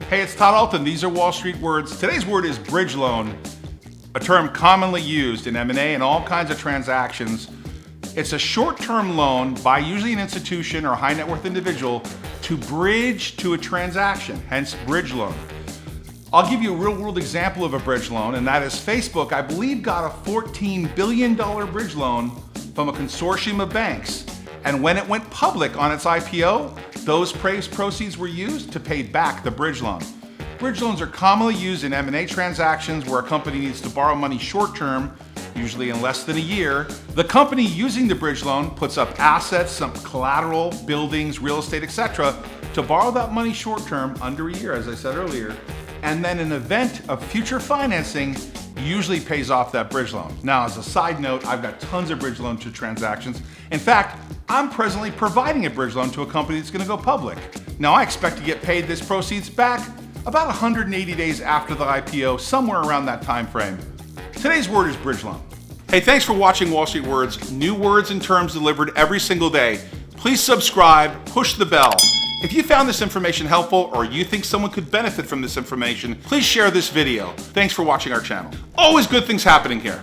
Hey, it's Todd Ault, and these are Wall Street words. Today's word is bridge loan, a term commonly used in M&A and all kinds of transactions. It's a short-term loan by usually an institution or a high net worth individual to bridge to a transaction, hence bridge loan. I'll give you a real-world example of a bridge loan, and that is Facebook, I believe, got a $14 billion bridge loan from a consortium of banks. And when it went public on its IPO, those proceeds were used to pay back the bridge loan. Bridge loans are commonly used in M&A transactions where a company needs to borrow money short-term, usually in less than a year. The company using the bridge loan puts up assets, some collateral, buildings, real estate, etc., to borrow that money short-term, under a year, as I said earlier, and then in event of future financing, usually pays off that bridge loan. Now, as a side note, I've got tons of bridge loan transactions. In fact, I'm presently providing a bridge loan to a company that's going to go public. Now, I expect to get paid this proceeds back about 180 days after the IPO, somewhere around that time frame. Today's word is bridge loan. Hey, thanks for watching Wall Street Words. New words and terms delivered every single day. Please subscribe, push the bell. If you found this information helpful or you think someone could benefit from this information, please share this video. Thanks for watching our channel. Always good things happening here.